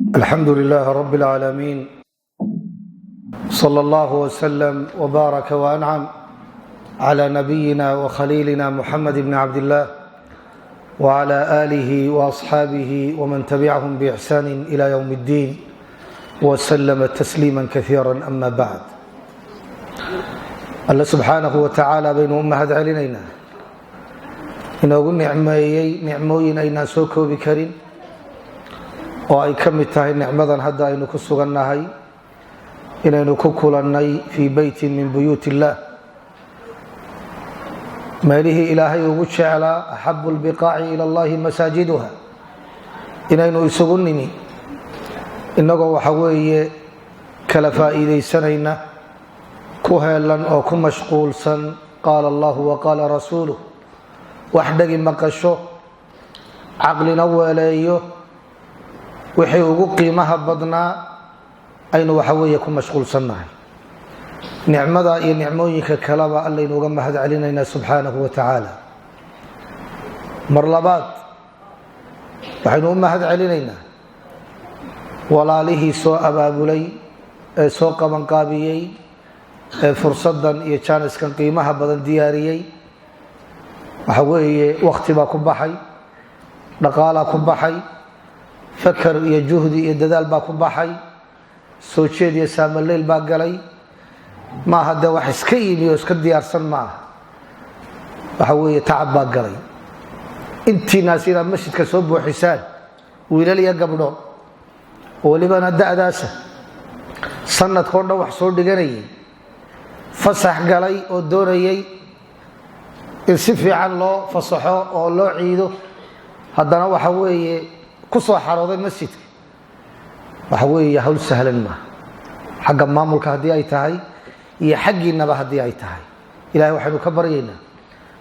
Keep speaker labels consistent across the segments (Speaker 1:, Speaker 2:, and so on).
Speaker 1: الحمد لله رب العالمين صلى الله وسلم وبارك وأنعم على نبينا وخليلنا محمد بن عبد الله وعلى آله وأصحابه ومن تبعهم بإحسان إلى يوم الدين وسلم تسليما كثيرا أما بعد. الله سبحانه وتعالى بين أمهد علينا inoogu nicmeeyey nicmooyin aynaan soo koobi karin oo ay ka mid tahay nicmadan hadda aynu ku sugannahay inaynu ku kulannay fii beytin min buyuut illaah, meelihii ilaahay ugu jeclaa axabu lbiqaaci ila allahi masaajiduha, inaynu isugu nimi innagoo waxa weeye kala faa'iidaysanayna, ku heelan oo ku mashquulsan qaala allahu wa qaala rasuuluh, wax dhagi maqasho, caqlina weeleeyo, wixii ugu qiimaha badnaa aynu waxa weeye ku mashquulsannahay. nicmada iyo nicmooyinka kaleba allaynu uga mahad celinaynaa subxaanahu wa tacaala. mar labaad waxaynu u mahad celinaynaa walaalihii soo abaabulay ee soo qabanqaabiyey ee fursaddan iyo jaaniskan qiimaha badan diyaariyey. waxa weeye wakhti baa ku baxay, dhaqaalaa ku baxay, fakar iyo juhdi iyo dadaal baa ku baxay, soo jeed iyo saamaleyl baa galay. maaha dee wax iska yimi oo iska diyaarsan maaha, waxa weeye tacab baa galay. intiinaas inaad masjidka soo buuxisaan, wiilal iyo gabdho oo welibana da'daasa sanadkao dhan wax soo dhiganayay, fasax galay oo doonayay in si fiican loo fasaxo oo loo ciido, haddana waxa weeye ku soo xarooday masjidka, waxa weeye hawl sahlan maaha, xagga maamulka haddii ay tahay iyo xaggiinaba haddii ay tahay. ilahay waxaynu ka baryaynaa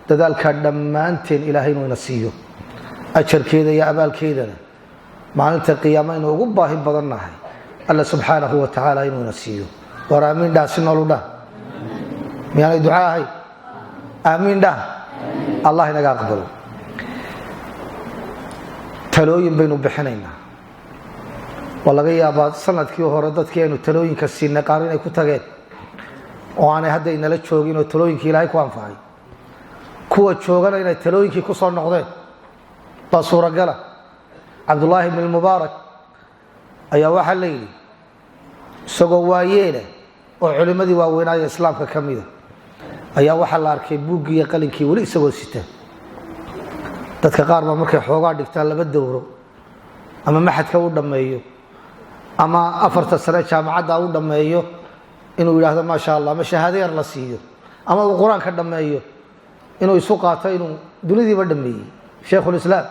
Speaker 1: dadaalkaa dhammaanteen ilaahay inuu ina siiyo ajarkeeda iyo abaalkeedana maalinta qiyaama aynu ugu baahi badan nahay alla subxaanahu wa tacaala inuu ina siiyo. war aamiin dhah, si noolu dhah, miyaanay duca ahay? aamiin dhah, allah inaga aqbalo. talooyin baynu bixinaynaa. waa laga yaabaa sanadkii hore dadkii aynu talooyinka siinay qaar inay ku tageen oo aanay hadda inala joogin oo talooyinkii ilaahay ku anfacay. kuwa joogana inay talooyinkii ku soo noqdeen baa suuragala. cabdullaahi bn mubaarak ayaa waxaa la yidhi isagoo waayeeleh oo culimmadii waaweynaayo islaamka ka mida ayaa waxaa la arkay buuggii iyo qalinkii weli isagoo sita. dadka qaar baa markay xoogaa dhigtaan laba dowro ama maxadka u dhammeeyo ama 4 sane jaamacadda u dhammeeyo inuu yidhaahdo maasha allah, ama shahaado yar la siiyo, ama uu qur-aanka dhammeeyo, inuu isu qaato inuu dunidiiba dhammeeyey. shaykhulislaam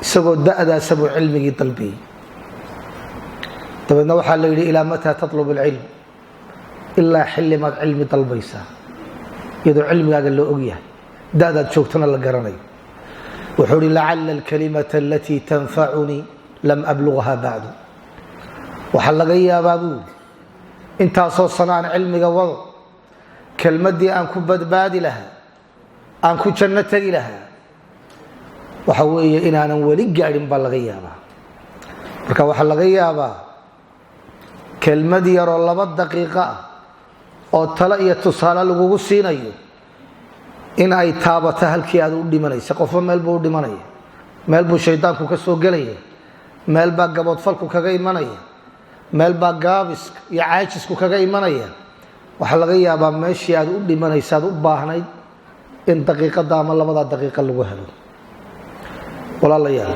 Speaker 1: isagoo da'daasa buu cilmigii dalbiyey. dabeedna waxaa la yidhi ilaa mataa tatlub alcilm, ilaa xilli maad cilmi dalbaysaa iyadoo cilmigaaga loo ogyahay, da'daad joogtana la garanayo. wuxuu hi lacala alkalimata alatii tanfacunii lam ablugha bacdu. waxaa laga yaabaa buu intaasoo sano aan cilmiga wado, kelmaddii aan ku badbaadi lahaa, aan ku janno tegi lahaa, waxa weeye inaanan weli gaadhin baa laga yaabaa. marka waxaa laga yaabaa kelmad yaroo 2 daqiiqo ah oo talo iyo tusaale lagugu siinayo in ay taabato halkii aad u dhimanaysa. qofba meel buu u dhimanaya, meel buu shaydaanku ka soo gelaya, meel baa gaboodfalku kaga imanaya, meel baa gaabiska iyo caajisku kaga imanaya. waxaa laga yaabaa meeshii aad u dhimanaysa aad u baahnayd in daqiiqada ama 2 daqiiqo lagu helo. walaalayaal,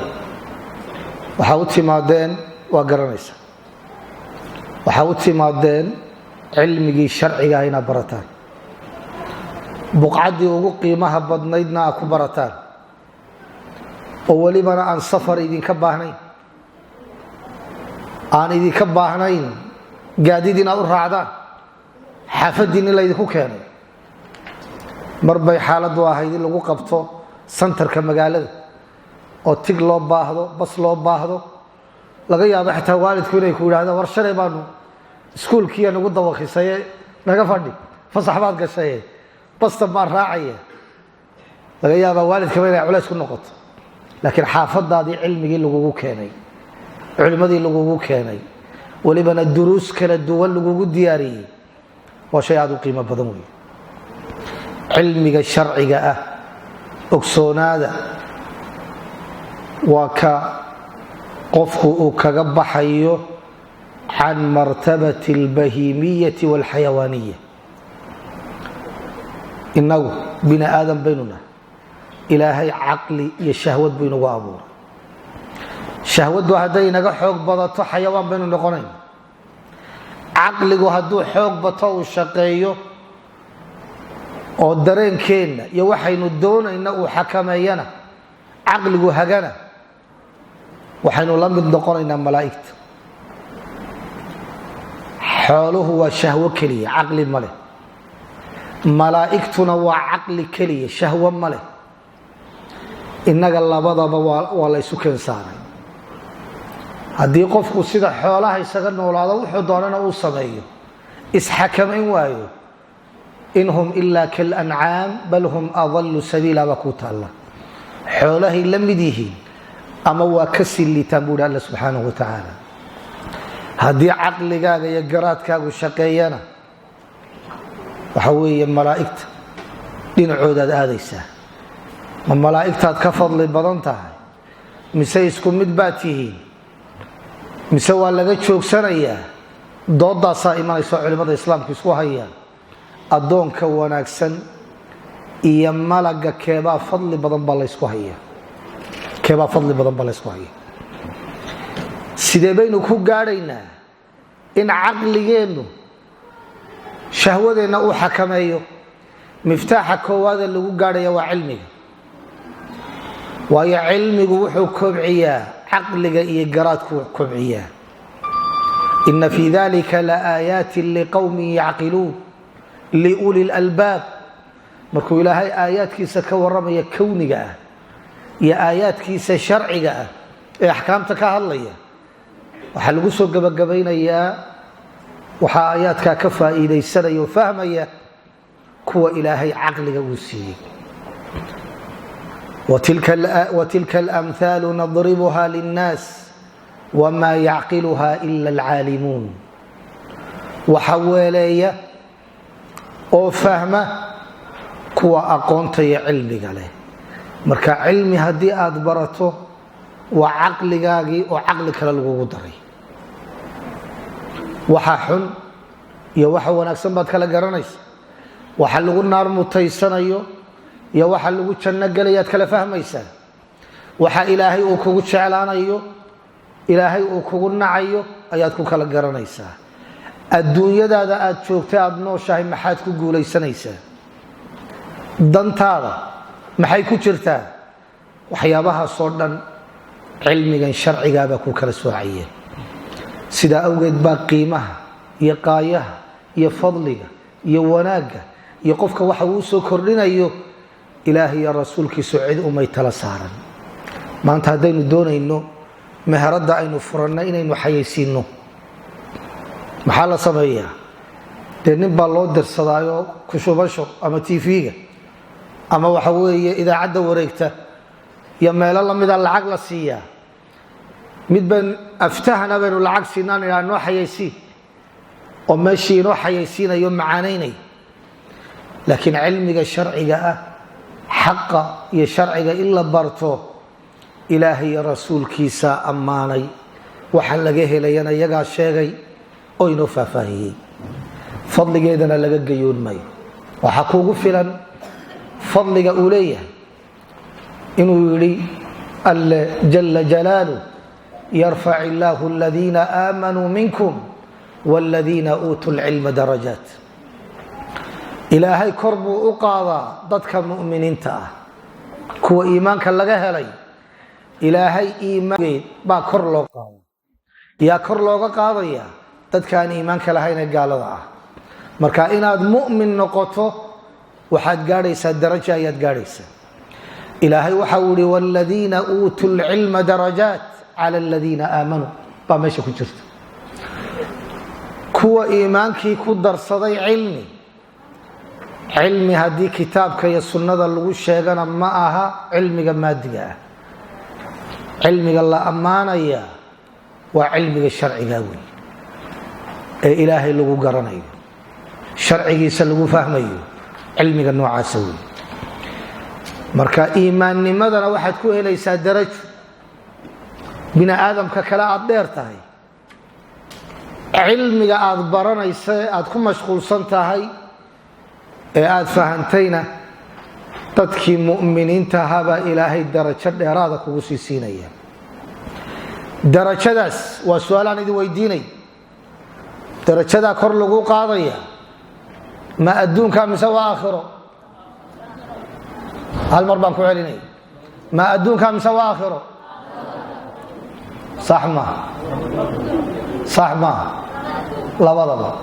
Speaker 1: waxaa u timaadeen, waa garanaysa, waxaa u timaadeen cilmigii sharciga ah inaad barataan, buqcaddii ugu qiimaha badnaydna aad ku barataan, oo welibana aan safar idinka baahnayn, aan idinka baahnayn gaadiid inaad u raacdaan, xaafaddiinni laydinku keenay. mar bay xaaladdu ahayd in lagu qabto santarka magaalada oo tig loo baahdo, bas loo baahdo, laga yaabo xitaa waalidku inay ku yidhahdaan war shalay baanu iskuulkiiya nagu dawakisaye naga fadhi, fasax baad gashaye bastan baan raacaya. laga yaabaa waalidkaba inay culays ku noqoto, laakiin xaafadaadii cilmigii lagugu keenay culimadii lagugu keenay walibana duruus kala duwan lagugu diyaariyey waa shay aad u qiimo badan weeye cilmiga sharciga ah ogsoonaada waa ka qofku uu kaga baxayo can martabati albahimiyati walxayawaaniya inagu bini aadam baynuna ilaahay caqli iyo shahwad buu inagu abuuray shahwadu hadday inaga xoog badato xayawaan baynu noqonayna caqligu hadduu xoog bato uu shaqeeyo oo dareenkeenna iyo waxaynu doonayna uu xakameeyana caqligu hagana waxaynu la mid noqonaynaa malaa'igta xooluhu waa shahwo keliya caqli ma leh malaa'igtuna waa caqli keliya shahwo ma leh innaga labadaba waa la ysu keen saaray haddii qofku sida xoolaha isaga noolaado wuxuu doonana uu sameeyo isxakamayn waayo in hum ilaa kalancaam bal hum adallu sabiila baa ku taalla xoolahay la mid yihiin ama waa ka sii liitaan buu hi alla subxaanahu wa tacaala haddii caqligaaga iyo garaadkaagu shaqeeyana waxa weeye malaa'igta dhinacoodaad aadaysaa ma malaa'igtaad ka fadli badan tahay mise isku mid baad tihiin mise waa laga joogsanayaa doodaasaa imanayso culimmada islaamka isku hayaan addoonka wanaagsan iyo malaga keebaa fadli badan baa laysku hayaa keebaa fadli badan baa laysku hayaa sidee baynu ku gaadhaynaa in caqligeennu shahwadeenna uu xakameeyo miftaaxa koowaada lagu gaadhaya waa cilmiga waayo cilmigu wuxuu kobciyaa caqliga iyo garaadku kobciyaa ina fii dalika laaayaati liqowmin yacqiluun liuli lalbaab markuu ilaahay aayaadkiisa ka warramaya kowniga ah iyo aayaadkiisa sharciga ah ee axkaamta ka hadlaya waxaa lagu soo gebagabaynayaa waxaa aayaadkaa ka faa'iidaysanaya oo fahmaya kuwa ilaahay caqliga uu siiyey وتلك الأمثال نضربها للناس وما يعقلها إلا العالمون وحواليا oo fahma kuwa aqoonta iyo cilmiga leh marka cilmi haddii aad barato waa caqligaagii oo caqli kale lagugu daray waxa xun iyo waxa wanaagsan baad kala garanaysa waxa lagu naar mutaysanayo iyo waxa lagu janno galayaad kala fahmaysaa waxa ilaahay uu kugu jeclaanayo ilaahay uu kugu nacayo ayaad ku kala garanaysaa adduunyadaada aad joogtay aad nooshahay maxaad ku guulaysanaysaa dantaada maxay ku jirtaa waxyaabahaasoo dhan cilmigan sharcigaabaa ku kala soocaya sidaa awgeed baa qiimaha iyo qaayaha iyo fadliga iyo wanaagga iyo qofka waxa uu soo kordhinayo ilaahay iyo rasuulkiisu cid umay tala saaran maanta haddaynu doonayno meheradda aynu furanno inaynu xayaysiinno maxaa la sameeyaa dee nin baa loo dirsadaayo kushubasho ama tv-ga ama waxa weeye idaacadda wareegta iyo meelo lamida lacag la siiyaa mid baan aftahana baynu lacag siinaan inaa noo xayaysiin oo meeshii inoo xayaysiinayo macaanaynay laakiin cilmiga sharciga ah xaqa iyo sharciga in la barto ilaahay iyo rasuulkiisaa ammaanay waxa laga helayana iyagaa sheegay oo inoo faahfaahiyey fadligeedana laga gayoon maayo waxaa kuugu filan fadliga uu leeyahay inuu yidhi alle jala jalaalu yarfac illaahu aladiina aamanuu minkum waaladiina uutuu lcilma darajaat ilaahay kor buu u qaadaa dadka mu'miniinta ah kuwa iimaanka laga helay ilaahay iimaankeed baa kor loo qaada yaa kor looga qaadaya dadkaan iimaanka lahayn ee gaalada ah marka inaad mu'min noqoto waxaad gaadhaysaa darajo ayaad gaadhaysaa ilaahay waxa uu yihi waaladiina uutuu lcilma darajaat cala aladiina aamanuu baa meesha ku jirta kuwa iimaankii ku darsaday cilmi haddii kitaabka iyo sunnada lagu sheegana ma aha cilmiga maadiga ah cilmiga la ammaanaya وعلمك الشرعي قاوي إلهي لغو قرني شرعي سلغو فهمي علمك النوع سوي marka iimaannimadana waxaad ku helaysaa darajo bina aadamka kala aad dheer tahay cilmiga aad baranaysa aad ku mashquulsan tahay ee aad fahantayna dadkii mu'miniinta haba ilaahay darajo dheeraada kugu siinaya darajadaas waa su'aalaan idin weydiinay darajada kor lagu qaadaya ma adduunka mise waa aakhiro هل مر بان كعليني ما أدون كام سوى آخره صح ما لا والله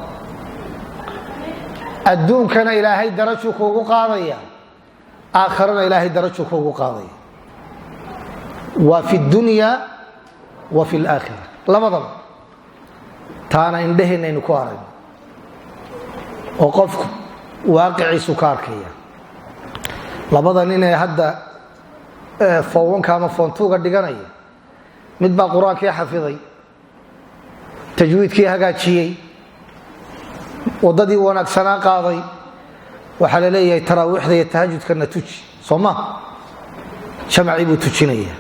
Speaker 1: أدون كان إلهي درجه كوكو قاضية آخرنا إلهي درجه كوكو قاضية وفي الدنيا وفي الآخرة لا والله تانا اندهن نكوارن وقف واقعي سكاركية labada nin ee hadda foowanka ama foontuuga dhiganaya mid baa quraanka xafiday tajwiidkii hagaajiyay wadadii wanaagsanaa qaaday waxa la leeyahay taraawixda iyo tahajjudka natuji Soma jamci buu tujinaya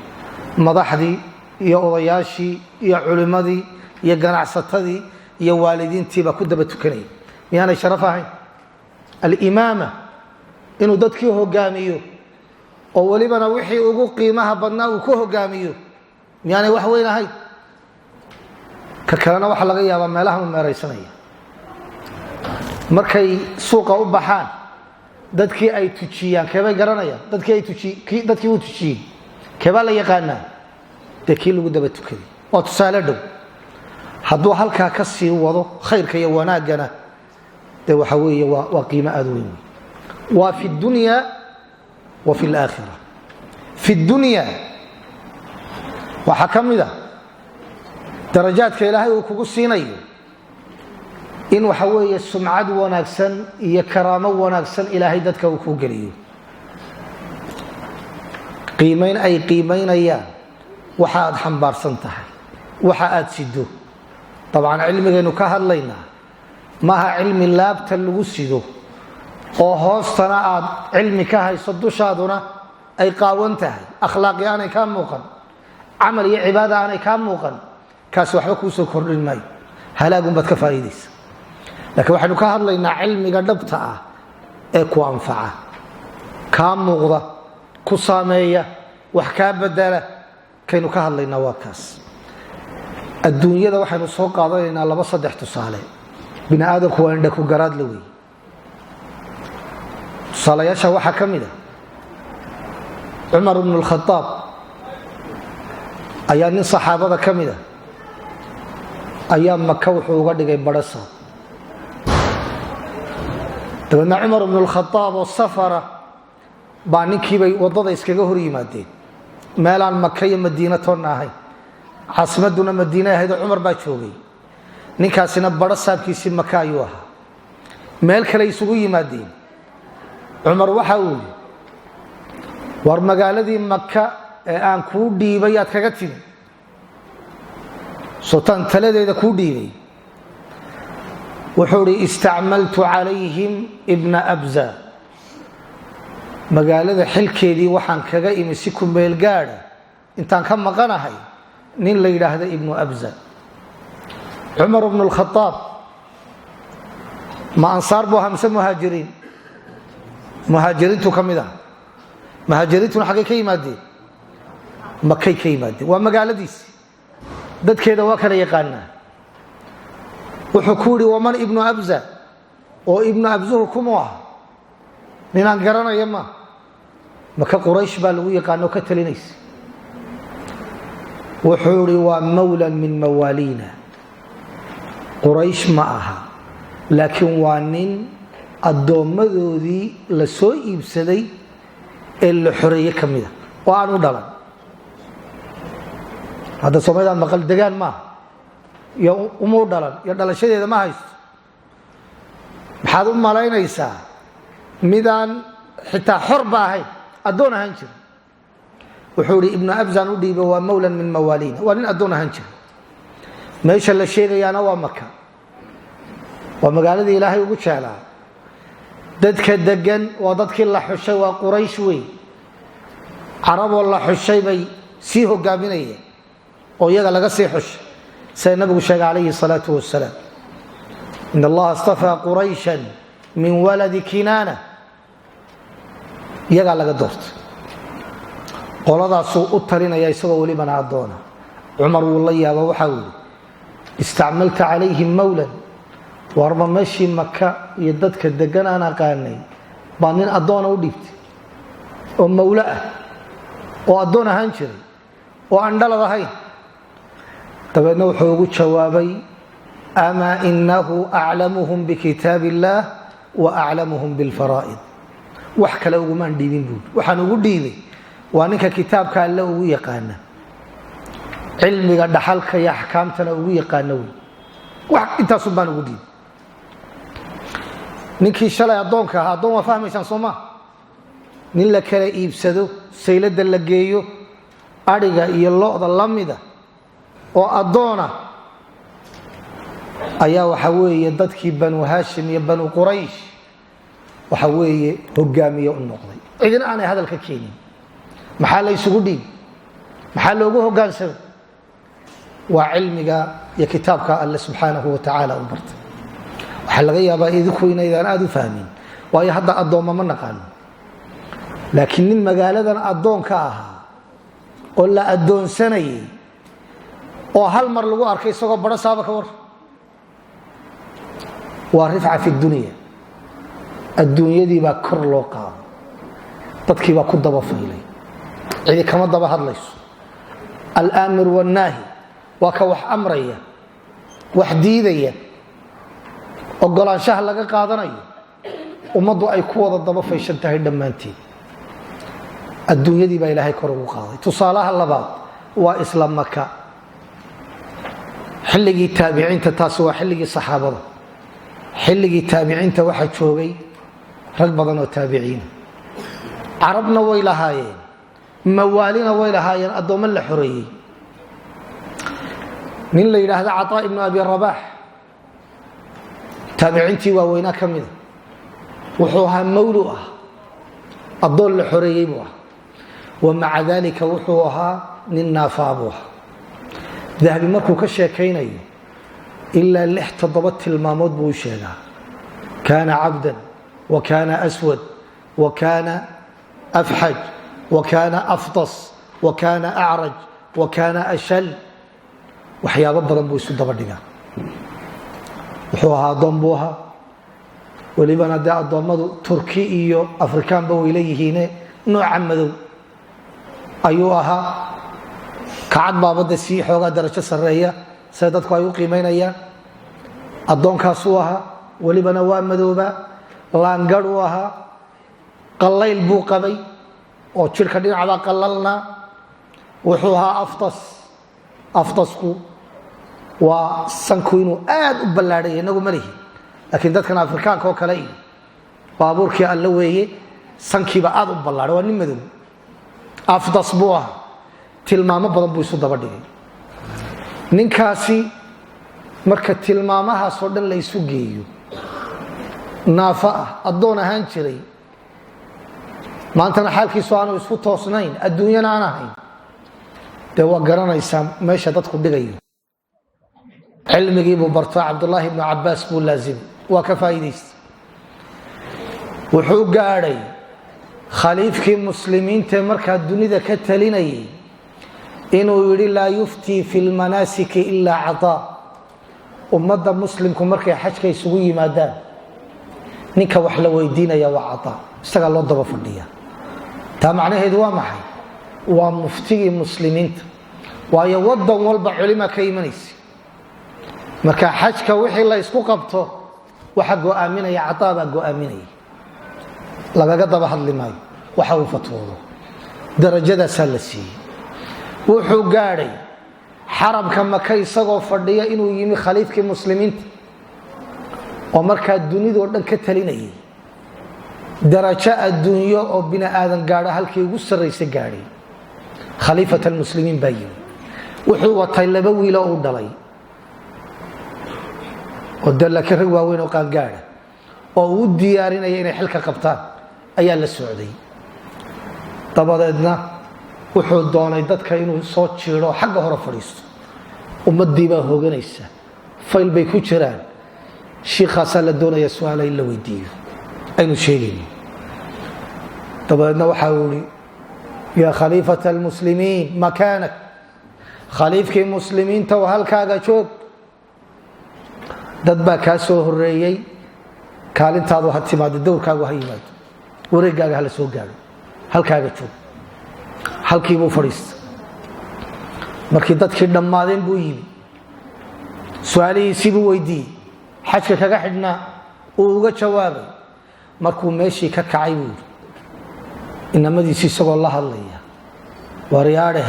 Speaker 1: madaxdii iyo odayaashii iyo culimadii iyo ganacsatadii iyo waalidiintii ba ku daba tukanay miyaanay sharaf ahayn al-imaama inuu dadkii hogaamiyo oo walibana wixii ugu qiimaha badnaa uu ku hogaamiyo miyaanay wax weyn ahayn ka kalena waxa laga yaabaa meelaha meeraysanaya markay suuqa u baxaan dadkii ay tujiyaan keebay garanayaan dadkii uu tujiyay keebaa la yaqaanaa dadkii lagu daba tukaday oo tusaale dhow hadduu halkaa ka sii wado khayrka iyo wanaagana de waxa weeye waa qiimo aad weyn وفي الدنيا وفي الآخرة في الدنيا وحكم ذا درجات كإلهي وكوكو سيني إن وحوي السمعة وناكسن يكرامة وناكسن إلهي دتك وكوكو قريو قيمين أي قيمين أيام وحاد حنبار سنتحي وحاد سيدو طبعا علمي إنه كهالينا ما علم الله بتلو سيدو oo hoostana aad cilmi ka hayso dushaaduna ay qaawan tahay akhlaaqiyaan ay ka muuqan amal iyo cibaada aan ka muuqan kaas waxba ku soo kordhin maayo halaagun bad ka faa'iideysa laakiin waxaanu ka hadlaynaa cilmiga dhabta ah ee ku anfaca ka muuqda ku saameeya wax ka bedela kaynu ka hadlaynaa waa kaas adduunyada waxaanu soo qaadanaynaa laba saddex tusaale bini aadamku waa indha ku garaad la weey صلاياشا waxa kamida Umar ibn al-Khattab ayaa nin saxaabada kamida ayaa Makka wuxuu uga dhigay barasa dabana Umar ibn al-Khattab oo safara baa ninkii bay wadada iskaga hor yimaadeen meelaan Makka iyo Madiina toona ahay caasimaduna Madiina ahayd Umar baa joogay ninkaasina barasaabkiisii Makka ayuu ahaa meel kale isugu yimaadeen عمر وحاول ورمقالدي مكة آن كودي بيات كغتين سلطان تلدي دا كودي بي وحوري استعملت عليهم ابن أبزة مقالدي حلكي دي وحان كغاي مسيكم بيلقادا انتان كم مقانا هاي نين ليلة هذا ابن أبزة عمر بن الخطاب ما أنصار بوها مسا مهاجرين مهاجرينتو كميدا مهاجرينتو حقي كيمادي مكي كيمادي ومقالديس dadkeeda waa kala yaqaana wuxuu ku yiri waman ibnu abza oo ibnu abzuhu kuma ninaan garanayo ma maka quraysh baa lagu yaqaano ka talinaysa wuxuu yiri waa mawlan min mawalina quraysh ma aha laakiin waa nin adoomadoodii la soo iibsaday ee la xoreeyay kamida oo aan u dhalan hada Soomaalida maqal degaan ma ya umu dhalan ya dhalashadeeda ma haysto maxaad u malaynaysaa midaan xitaa xor baahay adoon ahaan jir wuxuu yiri ibnu abzan u dhiibay waa mawlan min mawalina waa nin adoon ahaan jir meesha la sheegayaana waa maka waa magaalada ilaahay ugu jeclaa dadka degan waa dadkii la xushay waa quraysh wey caraboo la xushay bay sii hogaaminayeen oo iyaga laga sii xushay sida nabigu sheegay calayhi salaatu wasalaam in allaha astafaa qurayshan min waladi kinaana iyagaa laga doortay qoladaasuu u talinaya isagoo welibana addoona cumar wuu la yaaba waxaa wili istacmalta calayhim mawlan warba meeshii maka iyo dadka degan aan aqaanay baa nin addoona u dhiibtay oo mawlo ah oo addoon ahaan jiray oo aan dhalad ahayn dabeedna wuxuu ugu jawaabay amaa inahu aclamuhum bikitaab illaah wa aclamuhum bilfaraa'id wax kale ugumaan dhiibin buuli waxaan ugu dhiibay waa ninka kitaabka alle ugu yaqaana cilmiga dhaxalka iyo axkaamtana ugu yaqaana wey wax intaasun baan ugu dhiibay ninkii shalay addoonka ahaa addoon waa fahmaysaan soo maa nin la kala iibsado saylada la geeyo adhiga iyo lo-da la mida oo addoona ayaa waxa weeye dadkii banu haashim iyo banu quraysh waxa weeye hogaamiye u noqday cidina aanay hadalka keenin maxaa la isugu dhiib maxaa loogu hogaansamay waa cilmiga iyo kitaabka alle subxaanahu wa tacaala u bartay waxaa laga yaabaa idinku inaydaan aada u fahmin waayo hadda addoomma ma naqaano laakiin nin magaaladan addoonka ahaa oo la addoonsanayay oo hal mar lagu arkay isagoo badho saaba ka war waa rifca fi dunya adduunyadii baa kor loo qaado dadkii baa ku daba faylay cidi kama daba hadlayso alaamir wannaahi waa ka wax amraya wax diidaya ogolaanshaha laga qaadanayo ummaddu ay ku wada daba fayshan tahay dhammaanteed adduunyadii baa ilaahay kor ugu qaaday tusaalaha labaad waa isla maka xilligii taabiciinta taasi waa xilligii saxaabada xilligii taabiciinta waxaa joogay rag badan oo taabiciina carabna way lahaayeen mawaalina way lahaayeen addoommo la xoreeyey nin la yidhaahda caطaa ibnu abi rabaax taabiciintii waaweynaa ka mida wuxuu ahaa mawlu ah addoon la xoreeyey buu ahaa wamaca dalika wuxuu ahaa nin naafaa buu ahaa dahabi markuu ka sheekaynayo ilaa 6-7 tilmaamood buu u sheegaa kaana cabdan wa kaana aswad wa kaana afxaj wa kaana afdas wa kaana acraj wa kaana ashal waxyaabo badan buu isu daba dhigaa wuxuu ahaa addoon buu ahaa welibana dee addoommadu turki iyo afrikaanba way leeyihiine nooca madow ayuu ahaa kacad baabadda sii xoogaa darajo sarreeya sida dadku ay u qiimaynayaan addoonkaasuu ahaa welibana waa madooba laangadh uu ahaa qallayl buu qabay oo jidhka dhinacbaa qallalnaa wuxuu ahaa aftasku waa sanku inuu aad u ballaadhaya inagu ma lihi laakiin dadkan afrikaanka oo kale iyo baabuurkii alla weeye sankiiba aad u ballaadhay waa nin madow afdas buu ahaa tilmaamo badan buu isu daba dhigay ninkaasi marka tilmaamahaasoo dhan la isu geeyo naafa ah addoon ahaan jiray maantana xaalkiisu aanu isku toosnayn adduunyana aan ahayn dee waa garanaysaa meesha dadku dhigayo cilmigiibuu barto cabdullaahi ibnu cabbaas buu laazimay waa ka faa'iidaystay wuxuu gaadhay khaliifkii muslimiintae markaa dunida ka talinayay inuu yidhi laa yuftii fi lmanaasiki ilaa cataa ummadda muslimku markay xajka isugu yimaadaan ninka wax la weydiinaya waa cataa isagaa loo daba fadhiya taa macnaheedu waa maxay waa muftigii muslimiinta waayo wadan walba culima ka imanaysa marka xajka wixii la isku qabto waxa go'aaminaya cataa baa go'aaminaya lagaga daba hadli maayo waxa uu fatwoodo darajadaasaa la siiyey wuxuu gaadhay xaramka maka isagoo fadhiya inuu yimi khaliifkii muslimiinta oo markaa dunidoo dhan ka talinayay darajo adduunyo oo bini aadan gaadho halkii ugu sarraysa gaadhay khaliifat almuslimiin baa yimi wuxuu watay 2 wiilo u dhalay oo dalka rag waaweyn oo qaan gaara oo uu diyaarinaya inay xilka qabtaan ayaa la socday dabadeedna wuxuu doonay dadka inuu soo jiiro xagga hore fadhiisto ummadii baa hooganaysa fayl bay ku jiraan sheekhaas la doonaya su'aal in la weydiiyo aynu sheegayno dabadeedna waxa uu yiri ya khalifata almuslimiin makanak khaliifkii muslimiinta oo halkaaga joog dad baa ka soo horeeyay kaalintaadu ha timaado dowrkaagu ha yimaado wareegaaga hala soo gaaro halkaaga joog halkii buu fadhiistay markii dadkii dhammaadeen buu yimi su'aalihiisii buu weydiiyey xajka kaga xidhnaa uu uga jawaabay markuu meeshii ka kacay buu yiri inamadiisii isagoo la hadlaya wariyaadhe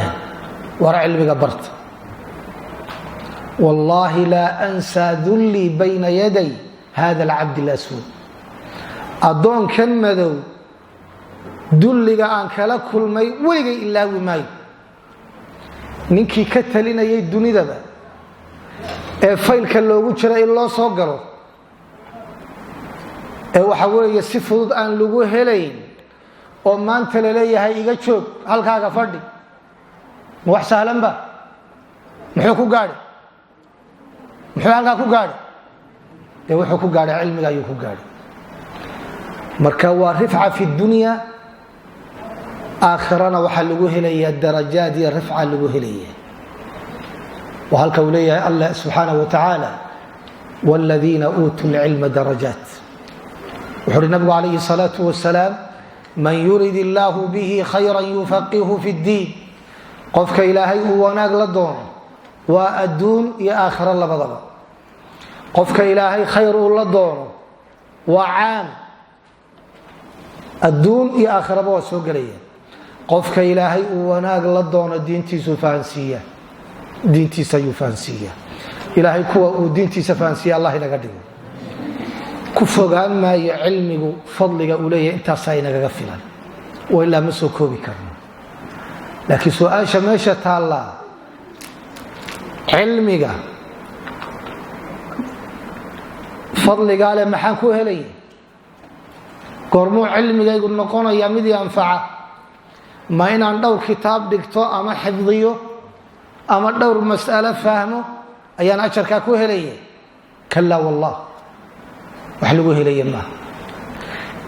Speaker 1: war cilmiga barta والله لا أنسى ذلي بين يدي هذا العبد الأسود أدون كان مذو ذلي عن كلا كل ماي ويجي إلا وماي نيكي كتلنا يدوني ذا فايل كلو شرا إلا صقره وحاول يصفه أن لجوه هلين وما أنت للي هاي يجتشوك هل كاغا فردي وحسهلا با محوكو قاري muxuu halka ku gaadhay wuxuu ku gaadhay cilmiga ayuu ku gaadhay marka waa rifca fi dunya aakhirana waxa lagu helayaa darajaad iyo rifca lagu helayaa وهلك وليه الله سبحانه وتعالى والذين أوتوا العلم درجات وحر النبي عليه الصلاة والسلام من يريد الله به خيرا يفقهه في الدين قفك إلهي وناقل الدون وأدون يا آخر الله بضبط قفك إلهي خير الله الدون وعام الدون يا آخر الله سوقرية قفك إلهي وناقل الدون الدين تيسوفانسية دينتي سيفانسية إلهي كوا ودينتي سفانسية الله نقدم كفوغان ما علمه فضلك أوليه انت ساينا غفلا وإلا مسوكو بكرم لكن سؤال شماشة الله علمك فضلك على محاكو هلي قرمو علمك يقول نقونا يمدي أنفعه ما إن عنده كتاب دكتور أما حفظيه أما دور مسألة فهمه أيان أشركا كوه ليه كلا والله وحلوه ليه ما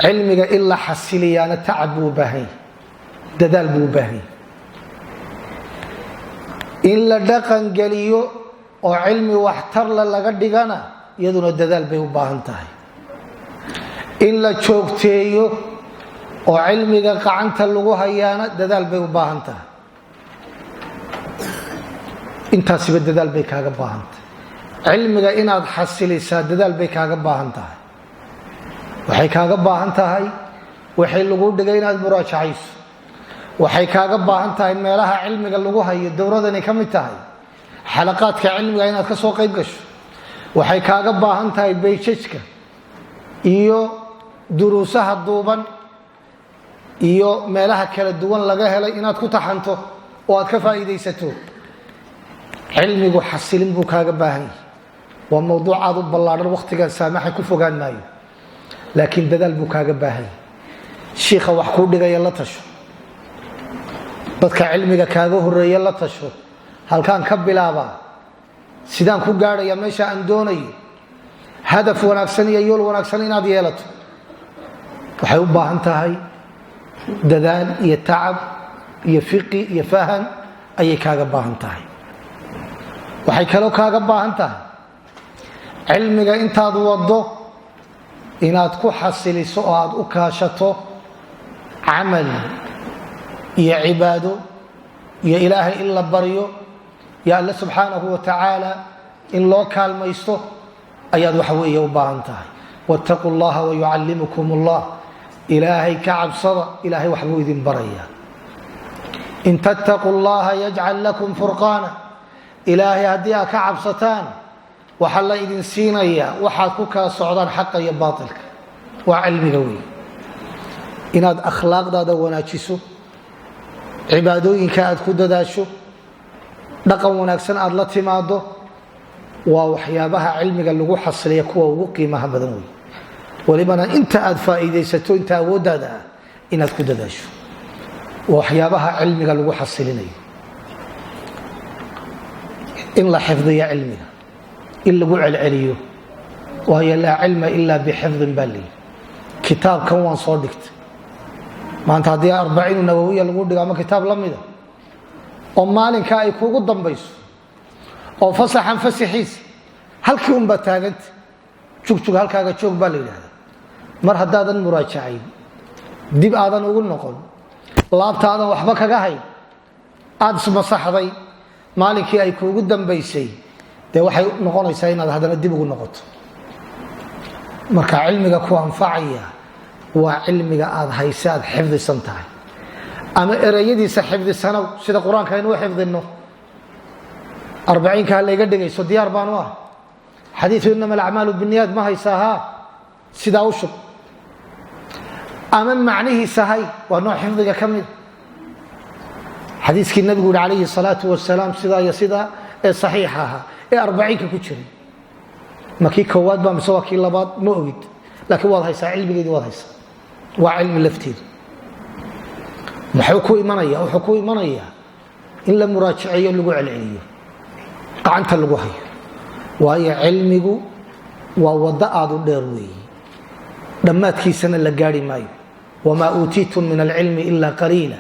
Speaker 1: علمك إلا حسيلي أنا تعب بوبهي ددال بوبهي إلا دقن قليو وعلمي واحتر للغدقنا يدون الددال بوبهنتهي إلا تشوكتيو وعلمك قعنت اللغوها يانا ددال بوبهنتهي intaasiba dadaal bay kaaga baahantahay cilmiga inaad xasilisaa dadaal bay kaaga baahan tahay waxay kaaga baahan tahay waxay lagu dhigay inaad muraajacayso waxay kaaga baahan tahay meelaha cilmiga lagu hayo dowradani ka mid tahay xalaqaadka cilmiga inaad ka soo qayb gasho waxay kaaga baahan tahay beejajka iyo duruusaha duuban iyo meelaha kala duwan laga helay inaad ku taxanto oo aad ka faa'iideysato علمي وحسلين بو كاغا باهي وموضوع عضو بلادر وقتigan saamaxay ku fogaan maayo laakiin dadaal buu kaaga baahay sheekha wax ku dhigay la tasho dadka cilmiga kaaga horeeya la tasho halkaan ka bilaaba sidaan ku gaaraya meesha aan doonayo hadaf wanaagsan iyo yool wanaagsan inaad yeelato waxay u baahan tahay dadaal iyo tacab iyo fiqi iyo faham ayay kaaga baahan tahay waxay kale kaaga baahan tahay cilmiga intaad wado inaad ku xasiliso oo aad u kaashato amal iyo cibaado iyo ilaahay in la baryo ya Allah subhanahu wa ta'ala in loo kaalmaysto ayaad wax weeye u baahan tahay wattaqullaha wa yuallimukumullah ilaahay ka cabsada ilaahay wax buu idin baraya in tattaqullaha yaj'al lakum furqana إلهي هديها كعب ستان وحلا إذن سينيا وحاكوك صعدان حقا يباطلك وعلمي قوي إناد أخلاق دادا وناجسو عبادوين كاد كود داشو دقا وناكسن أدلتي مادو ووحيابها علمك اللي حصل يكوى وقيمها بدنوي ولبنا انت اد فائديستو انت ودادا ان اد كدداشو وحيابها علمك اللي حصليني ان لا حفظي علمك الا لو علعليو وهي لا علم الا بحفظ بالي كتاب كان soo dhigtay maanta hadii 40 nawawiya lagu dhigo ama kitaab lamida oo maalinka ay kuugu dambayso oo fasaxan fasaxiis halkii un bataagant jug halkaaga joog baa leeyahay mar hadaadan muraajacayn dib aadan ugu noqon laabtaada waxba kaga hay aad masaxday maalinkii ay kuugu dambaysay waxay noqonaysaa inaad hadana dib ugu noqoto marka cilmiga ku anfacaya waa cilmiga aad haysaad xifdisan tahay ama erayadiisa xifdisanow sida quraanka inuu xifdino 40 ka la iga dhigayso diyaar baan u ah xadiisu inama al-a'malu binniyat ma haysaha sida u shub ama macnihi sahay waa noo xifdiga kamid xadiiskii nabigu alayhi salatu wasalaam sida ee saxiixaha ee 40 ku jiray markii koowaad baa misawaki labaad ma ogid laakiin waad haysaa cilmigeedii waad haysaa waa cilmi lafteed wuxuu ku imanaya in la muraajaciyo lagu celceliyo qacanta lagu hayo waayo cilmigu waa wada aad u dheer weey dhamaadkiisana la gaari maayo wama utiitum min al-ilmi illa qalila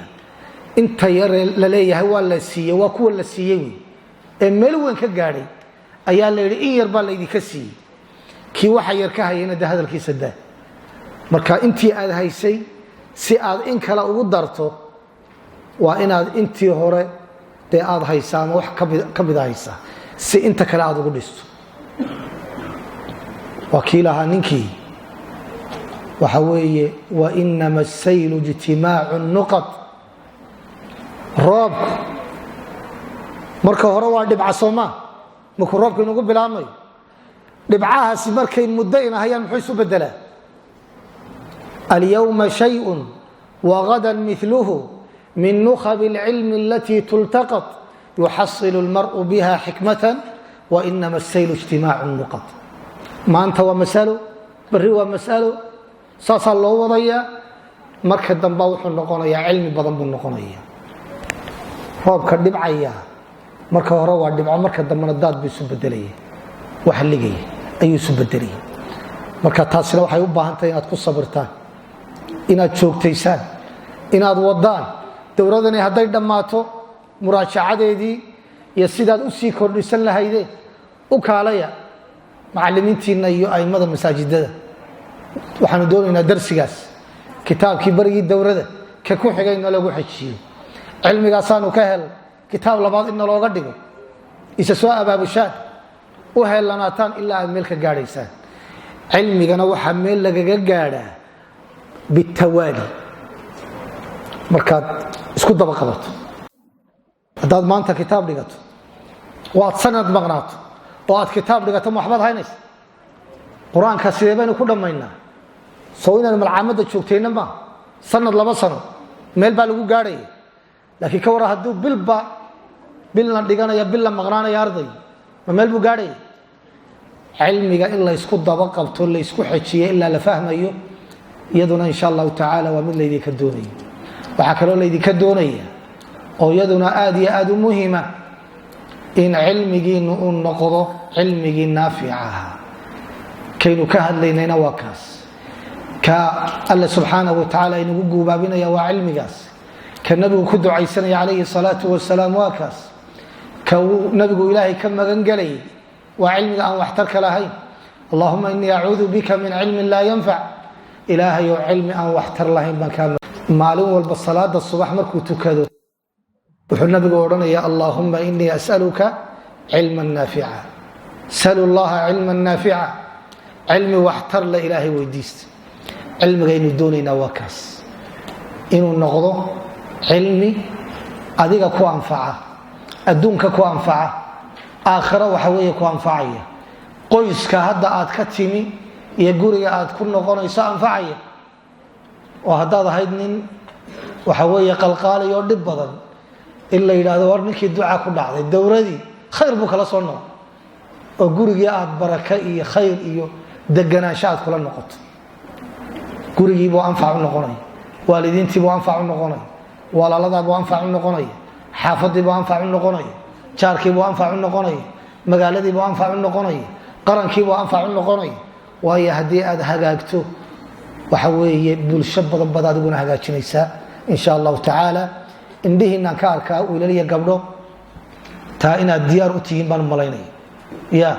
Speaker 1: inta yar la leeyahay waa la siiyay waa kuwa la siiyay ee meel weyn ka gaaray ayaa la yiri in yar baa la idinka siiyay kii waxa yar ka hayna hadalkiisa daa marka intii aad haysay si aad in kala ugu darto waa inaad intii hore aad haysaan wax ka mid haysaa si inta kala aad ugu dhisto wakiilaha ninkii waxa weeye wa inma as-sayl ijtimaa'u an-nuqat roob marka hore waa dhibca Soomaa markuu roobku inagu bilaabmay dhibcahaasi markay muddo inahayaan muxuu isu bedelaa اليوم شيء وغدا مثله من نخب العلم التي تلتقط يحصل المرء بها حكمة وإنما السيل اجتماع النقط ما أنت ومساله بري ومساله صاصا الله وضيا مركز دنباوح النقونية علم بضنب النقونية رابك الدبعية مركز روى الدبعة مركز دنبان الداد بيسبدلية وحلقية أي سبدلية مركز تاسنا وحي أبا أنت ينادكو صبرتان inaad joogtaysaan inaad wadaan dawladani haday dhamaato muraajacadeedii iyo sidaad u sii kordhisan lahaydeen u kaalaya macallimiintiina iyo aymada masaajidada waxaan doonaynaa darsigaas kitaabkii barigii dawladda ka ku xigayna lagu xajiyo cilmigaasaanu ka hel kitaab labaad in looga dhigo isa soo abaabushaan u helanaataan ilaa aad meel ka gaadhaysaan cilmigana waxa meel lagaga gaadhaa بالتوالي markaad isku daba qabato hadaad maanta kitaab dhigato waad sanad maqnaato oo aad kitaab dhigato waxbaad haynaysaa quraanka sideebaan ku dhamaynaa soo inaan malcaamada joogtayna ma sanad laba sano meel baa lagu gaaray laakiin ka war haduu bilna dhiganaya bil la maqnaanaya arday ma meel buu gaaray cilmiga in la isku daba qabto la isku xajiyo illa la fahmayo iyaduna insha Allah ta'ala waa mid leedii ka doonay waxa kale oo leedii ka doonay oo iyaduna aad iyo aad u muhiima in cilmigiinu uu noqdo cilmigi naaficaha kaynu ka hadlaynayna waa kaas ka Allah subhanahu wa ta'ala inuu guubaabinaya waa cilmigaas ka nabigu ku ducaysanaya alayhi salatu wasalaam waa kaas ka nabigu ilaahay ka magan galay waa cilmiga aan wax tar kala hayn Allahumma inni a'udhu bika min ilmin la yanfa' إلهي وعلم أن واحتر لهم مكان معلوم والبصلاة الصباح مركو تكادو وحنا بقولنا يا اللهم إني أسألك علما نافعا سأل الله علما نافعا علمي واحتر لإلهي ويديست علم غير دوني نواكاس إنه نغضو علمي أديك كو أنفعه أدونك كو أنفعه آخرة وحوية كو أنفعية قيسك هذا آتكتمي iyo guriga aad ku noqonayso anfacaya oo hadaad ahayd nin waxa weeye qalqaalayo dib badan illa yiraahdo war ninkii duca ku dhacday dawladii khayr buu kala soo noqon oo gurigii aad baraka iyo khayr iyo deganaansho aad kula noqoto gurigii buu anfac u noqonay waalidiintii buu anfac u noqonay walaalada buu anfac u noqonay xaafadii buu anfac u noqonay jaarkii buu anfac u noqonay magaaladii buu anfac u noqonay qarankii buu anfac u noqonay waayo haddii aad hagaagto waxa weeye bulsho badan baad adiguna hagaajinaysaa insha allahu tacaala indhihiinaan ka arkaa wiilal iyo gabdho taa inaad diyaar u tihiin baan malaynaya ya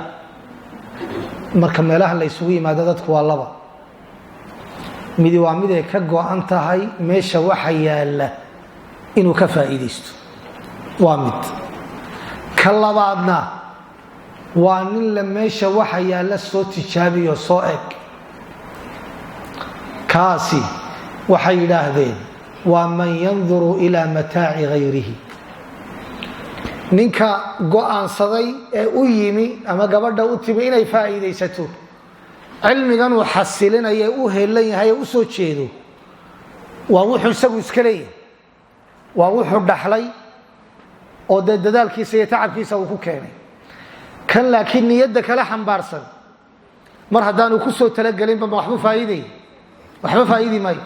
Speaker 1: marka meelaha la isugu yimaado dadku waa laba midi waa mid ay ka go'an tahay meesha waxa yaala inuu ka faa'iideysto waa mid ka labaadna waa nin la meesha waxa yaala soo tijaabiyo soo eg kaasi waxay yidhaahdeen waa man yanduru ilaa mataaci gayrihi ninka go'aansaday ee u yimi ama gabadha u timi inay faa'iidaysato cilmigan uu xasilinaya u heelan yahay u soo jeedo waa wuxuu isagu iska leeyahay waa wuxuu dhaxlay oo dadaalkiisa iyo tacabkiisa uu ku keenay kan laakiin niyadda kala xambaarsan mar haddaanu ku soo talagelinba waxba faa'iidi maayo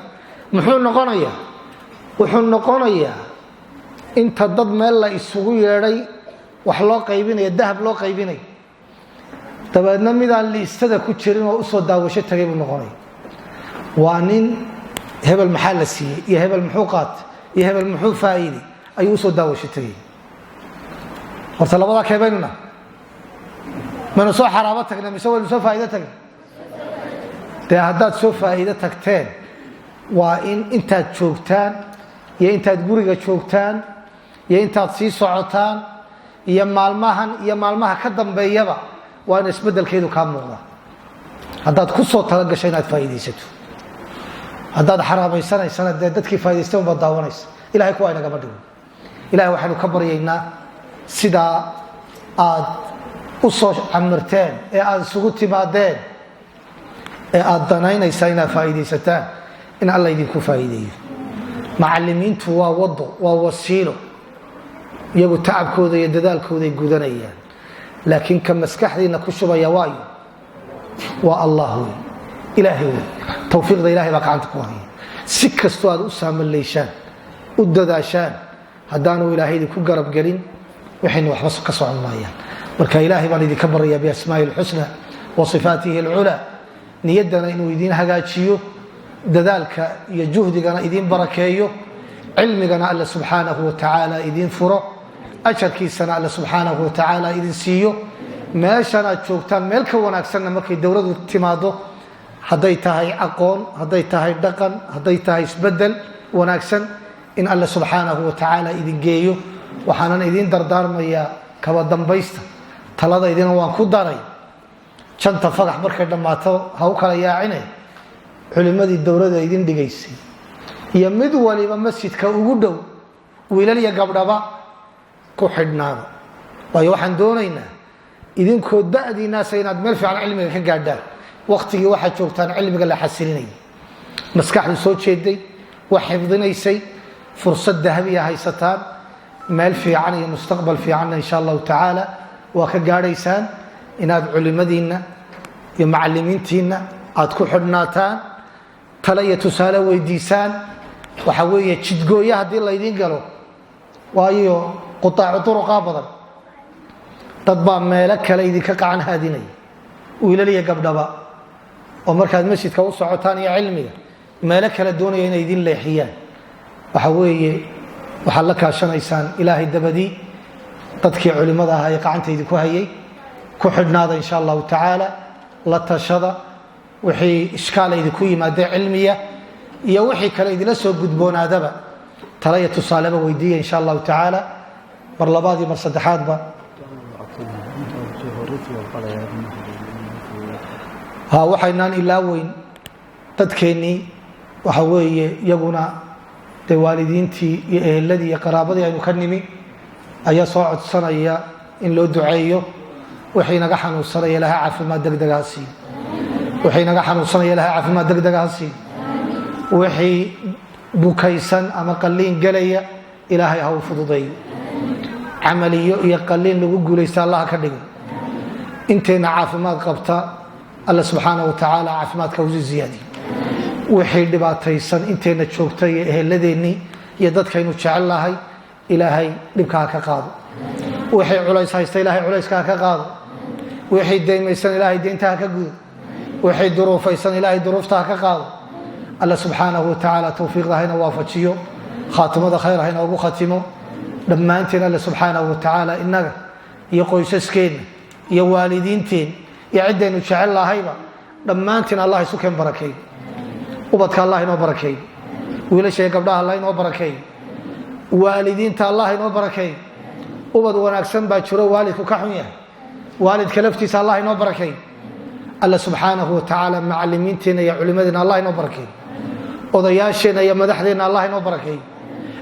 Speaker 1: muxuu noqonayaa wuxuu noqonayaa inta dad meel la isugu yeedhay wax loo qaybinayo dahab loo qaybinayo dabeedna midaan liistada ku jirin oo usoo daawasho tagay buu noqonaya waa nin hebel maxaa la siiyey iyo hebel muxuu qaatay iyo hebel muxuu faa'iiday ayuu usoo daawasho tagay horta labadaa keebaynuna maynu soo xaraabo tagna mise waynu soo faa'iido tagna dee haddaad soo faa'iido tagteen waa in intaad joogtaan iyo intaad guriga joogtaan iyo intaad sii socotaan iyo maalmaha ka dambeeyaba waa in isbedelkeedu kaa muuqda haddaad ku soo talagasho inaad faa'iidaysato haddaad xaraabaysanaysana dee dadkii faa'idaystay unbaad daawanaysa ilahay kuwa inagama dhigo ilahay waxaynu ka baryaynaa sidaa aad u soo camirteen ee aad isugu timaadeen ee aad danaynaysaa inaad faa'iidaysataan in alla idinku faa'iideeyo macallimiintu waa wado waa wasiilo iyagu tacabkooda iyo dadaalkooday gudanayaan laakiin ka maskaxdiina ku shubaya waayo waa allah wey ilaahay wey tawfiiqda ilahay baa gacanta ku haya si kastoo aad u saamaleyshaan u dadaashaan haddaanu ilaahay idinku garab gelin waxayna waxba ka socon maayaan marka ilaahay baan idinka baryayaa biasmaa'i alxusna wa sifaatihi alculaa niyaddana inuu idiin hagaajiyo dadaalka iyo juhdigana idiin barakeeyo cilmigana alla subxaanahu wa tacaala idiin furo ajarkiisana alla subxaanahu wa tacaala idin siiyo meeshan aad joogtaan meel ka wanaagsanna markay dowladu timaado hadday tahay aqoon hadday tahay dhaqan hadday tahay isbedel wanaagsan in alla subxaanahu wa tacaala idin geeyo waxaanan idiin dardaarmayaa kaba dambaysta taladaydina waan ku daray janta fagax markay dhammaato ha u kala yaacine culimmadii dowladda idin dhigaysay iyo mid waliba masjidka ugu dhow wiilal iyo gabdhaba ku xidhnaada waayo waxaan doonaynaa idinkoo da'diinaasa inaad meel fiican cilmiga ka gaadhaan wakhtigii waxaad joogtaan cilmiga la xasilinayay maskaxdu soo jeeday wax xifdinaysay fursad dahabiya haysataan meel fiican iyo mustaqbal fiicanna insha allahu tacaala waa ka gaadhaysaan inaad culimadiinna iyo macallimiintiinna aad ku xidhnaataan tale iyo tusaale weydiisaan waxa weeye jidgooye haddii laydiin galo waayo qutaacu turuqaa badan dad baa meelo kale idinka qacan haadinaya wiilal iyo gabdhaba oo markaad masjidka u socotaan iyo cilmiga meelo kale doonaya inay idin leexiyaan waxa weeye waxaad la kaashanaysaan ilaahay dabadii dadkii culimmada ahaa ee qacanta idinku hayay ku xidhnaada insha allahu tacaala la tashada wixii ishkaala idinku yimaadee cilmiya iyo wixii kale idila soo gudboonaadaba tala iyo tusaaleba weydiiya insha allahu tacaala mar labaad iyo mar saddexaadba waxaynaan ilaaweyn dadkeennii waxa weeye iyaguna dee waalidiintii iyo eheladii iyo qaraabadii aynu ka nimi ayaa soo codsanaya in loo duceeyo wixii naga xanuunsanaya ilahay caafimaad degdega ha siiyo wixii naga xanuunsanaya ilahay caafimaad degdega ha siiyo wixii bukaysan ama qalliin gelaya ilaahay ha u fududeeyo camaliyo iyo qalliin lagu guulaysta allah ka dhigo intayna caafimaad qabta alla subxaanahu watacaala caafimaadka usi ziyaadiyo wixii dhibaataysan intayna joogtay iyo eheladeenni iyo dadkaynu jecellahay ilaahay dhibkaa ka qaado wixii culays haysta ilaahay culayska ka qaado wixii deymaysan ilaahay deynta ka gudo wixii duruufaysan ilaahay duruufta ka qaado alla subxaanahu watacaala tawfiiqda hayna waafajiyo khaatimada khayr hayna ugu khatimo dhammaanteen alla subxaanahu watacaala innaga iyo qoysaskeenna iyo waalidiinteen iyo ciddaynu jecel lahayba dhammaanteen allah isu keen barakeeyo ubadka allah inoo barakeeyo wiilasha iyo gabdhaha allah inoo barakeeyo waalidiinta allah inoo barakeeyo ubad wanaagsan baa jiro waalidku ka xun yahay waalidka laftiisa allah inoo barakeeyo alla subxaanahu watacaala macallimiinteena iyo culimadeena allah inoo barakeeyo odayaasheenna iyo madaxdeenna allah inoo barakeeyo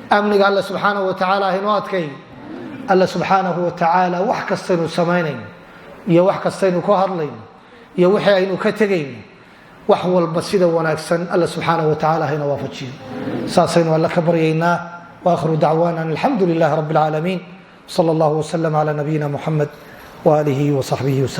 Speaker 1: amniga alla subxaanahu watacaala inoo adkeeyo alla subxaanahu watacaala wax kastaynu samaynayno iyo wax kastaynu ku hadlayno iyo wixii aynu ka tegayno wax walba sida wanaagsan alla subxaanahu watacaala hayna waafajiyo saasaynu alla ka baryaynaa waakhiru dacwaana alxamdu lilaahi rabbi alcaalamiin sala allahu wasalam calaa nabiyina muxamed waaalihi wasaxbihi wasallam